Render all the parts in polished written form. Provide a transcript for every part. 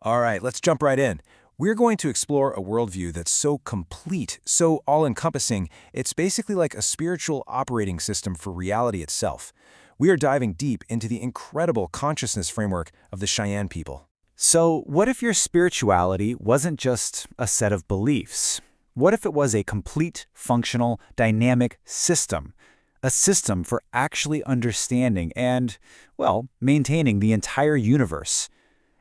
All right, let's jump right in. We're going to explore a worldview that's so complete, so all-encompassing, it's basically like a spiritual operating system for reality itself. We are diving deep into the incredible consciousness framework of the Cheyenne people. So, what if your spirituality wasn't just a set of beliefs? What if it was a complete, functional, dynamic system? A system for actually understanding and, well, maintaining the entire universe.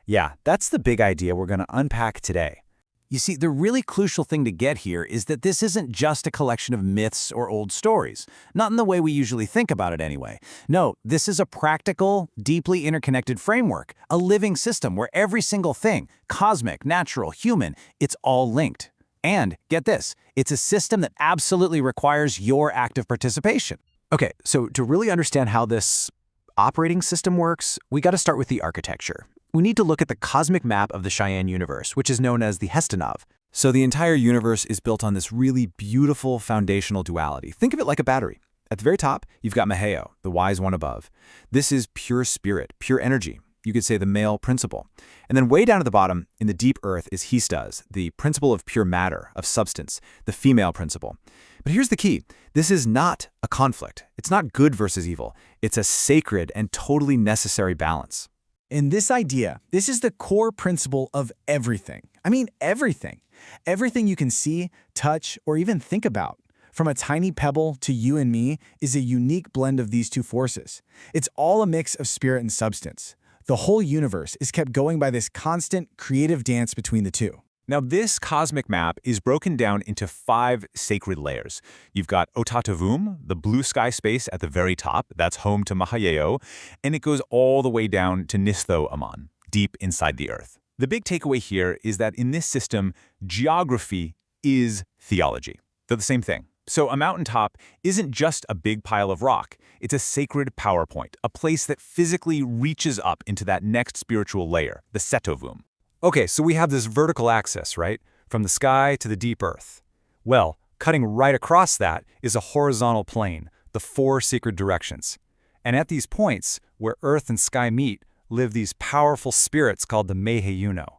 Yeah, that's the big idea we're going to unpack today. You see, the really crucial thing to get here is that this isn't just a collection of myths or old stories. Not in the way we usually think about it anyway. No, this is a practical, deeply interconnected framework, a living system where every single thing, cosmic, natural, human, it's all linked. And, get this, it's a system that absolutely requires your active participation. Okay, so to really understand how this operating system works, we got to start with the architecture. We need to look at the cosmic map of the Cheyenne universe, which is known as the Heistas. So the entire universe is built on this really beautiful foundational duality. Think of it like a battery. At the very top, you've got Mahoeo, the wise one above. This is pure spirit, pure energy. You could say the male principle. And then way down at the bottom, in the deep earth, is Heistas, the principle of pure matter, of substance, the female principle. But here's the key. This is not a conflict. It's not good versus evil. It's a sacred and totally necessary balance. In this idea, this is the core principle of everything. I mean, everything. Everything you can see, touch, or even think about, from a tiny pebble to you and me, is a unique blend of these two forces. It's all a mix of spirit and substance. The whole universe is kept going by this constant, creative dance between the two. Now, this cosmic map is broken down into 5 sacred layers. You've got Otatavum, the blue sky space at the very top. That's home to Mahoeo. And it goes all the way down to Nistho Aman, deep inside the earth. The big takeaway here is that in this system, geography is theology. They're the same thing. So a mountaintop isn't just a big pile of rock. It's a sacred power point, a place that physically reaches up into that next spiritual layer, the Setovum. Okay, so we have this vertical axis, right? From the sky to the deep earth. Well, cutting right across that is a horizontal plane, the 4 sacred directions. And at these points, where earth and sky meet, live these powerful spirits called the Mahoeo.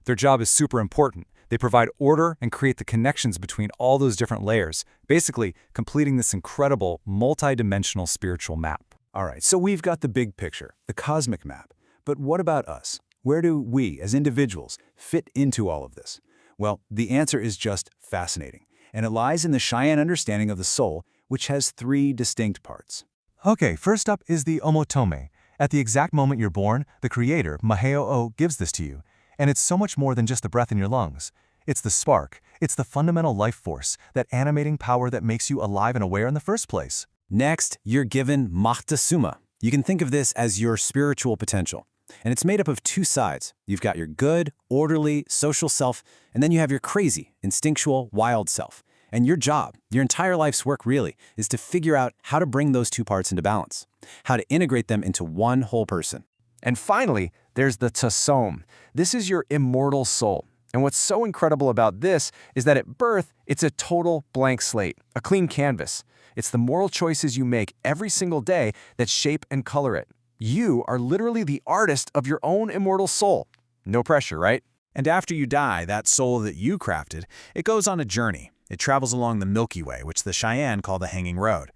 Their job is super important. They provide order and create the connections between all those different layers, basically completing this incredible, multi-dimensional spiritual map. All right, so we've got the big picture, the cosmic map. But what about us? Where do we, as individuals, fit into all of this? Well, the answer is just fascinating, and it lies in the Cheyenne understanding of the soul, which has 3 distinct parts. Okay, first up is the Omoto. At the exact moment you're born, the Creator, Mahoeo, gives this to you. And it's so much more than just the breath in your lungs. It's the spark. It's the fundamental life force, that animating power that makes you alive and aware in the first place. Next, you're given Maktasuma. You can think of this as your spiritual potential. And it's made up of 2 sides. You've got your good, orderly, social self, and then you have your crazy, instinctual, wild self. And your job, your entire life's work really, is to figure out how to bring those 2 parts into balance, how to integrate them into one whole person. And finally, there's the Tasom. This is your immortal soul. And what's so incredible about this is that at birth, it's a total blank slate, a clean canvas. It's the moral choices you make every single day that shape and color it. You are literally the artist of your own immortal soul. No pressure, right? And after you die, that soul that you crafted, it goes on a journey. It travels along the Milky Way, which the Cheyenne call the Hanging Road.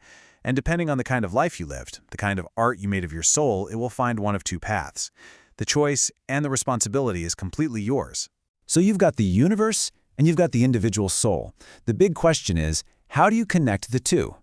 And depending on the kind of life you lived, the kind of art you made of your soul, it will find one of 2 paths. The choice and the responsibility is completely yours. So you've got the universe and you've got the individual soul. The big question is, how do you connect the 2?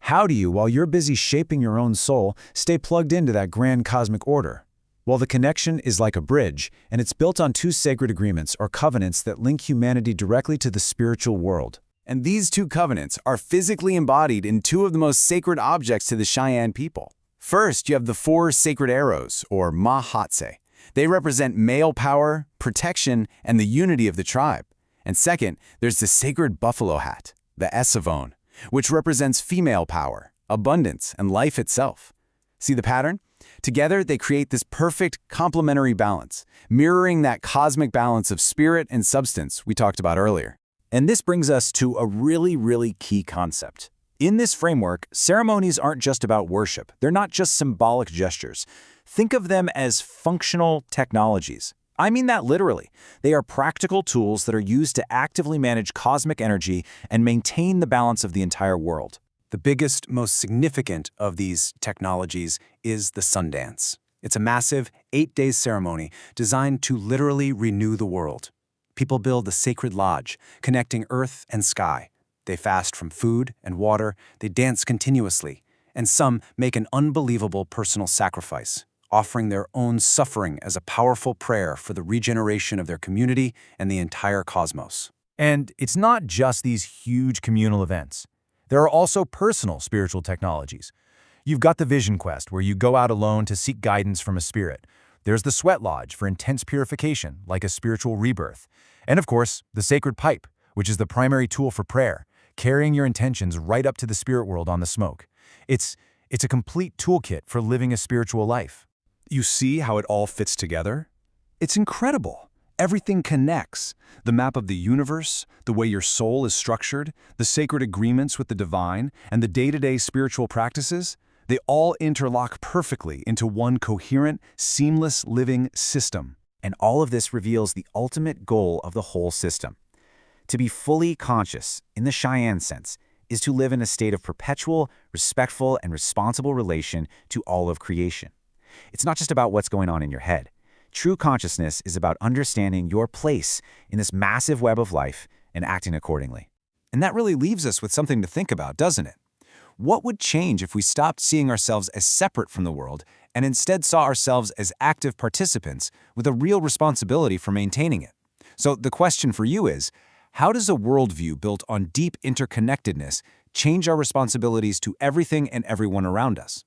How do you, while you're busy shaping your own soul, stay plugged into that grand cosmic order? Well, the connection is like a bridge, and it's built on 2 sacred agreements or covenants that link humanity directly to the spiritual world. And these 2 covenants are physically embodied in 2 of the most sacred objects to the Cheyenne people. First, you have the 4 sacred arrows, or Mahatse. They represent male power, protection, and the unity of the tribe. And second, there's the sacred buffalo hat, the Esavone, which represents female power, abundance, and life itself. See the pattern? Together, they create this perfect complementary balance, mirroring that cosmic balance of spirit and substance we talked about earlier. And this brings us to a really key concept. In this framework, ceremonies aren't just about worship. They're not just symbolic gestures. Think of them as functional technologies. I mean that literally. They are practical tools that are used to actively manage cosmic energy and maintain the balance of the entire world. The biggest, most significant of these technologies is the Sundance. It's a massive 8-day ceremony designed to literally renew the world. People build a sacred lodge, connecting earth and sky. They fast from food and water, they dance continuously, and some make an unbelievable personal sacrifice, offering their own suffering as a powerful prayer for the regeneration of their community and the entire cosmos. And it's not just these huge communal events. There are also personal spiritual technologies. You've got the Vision Quest, where you go out alone to seek guidance from a spirit. There's the Sweat Lodge for intense purification, like a spiritual rebirth. And of course, the Sacred Pipe, which is the primary tool for prayer, carrying your intentions right up to the spirit world on the smoke. It's a complete toolkit for living a spiritual life. You see how it all fits together? It's incredible. Everything connects. The map of the universe, the way your soul is structured, the sacred agreements with the divine, and the day-to-day spiritual practices, they all interlock perfectly into one coherent, seamless living system. And all of this reveals the ultimate goal of the whole system. To be fully conscious, in the Cheyenne sense, is to live in a state of perpetual, respectful, and responsible relation to all of creation. It's not just about what's going on in your head. True consciousness is about understanding your place in this massive web of life and acting accordingly. And that really leaves us with something to think about, doesn't it? What would change if we stopped seeing ourselves as separate from the world and instead saw ourselves as active participants with a real responsibility for maintaining it? So the question for you is, how does a worldview built on deep interconnectedness change our responsibilities to everything and everyone around us?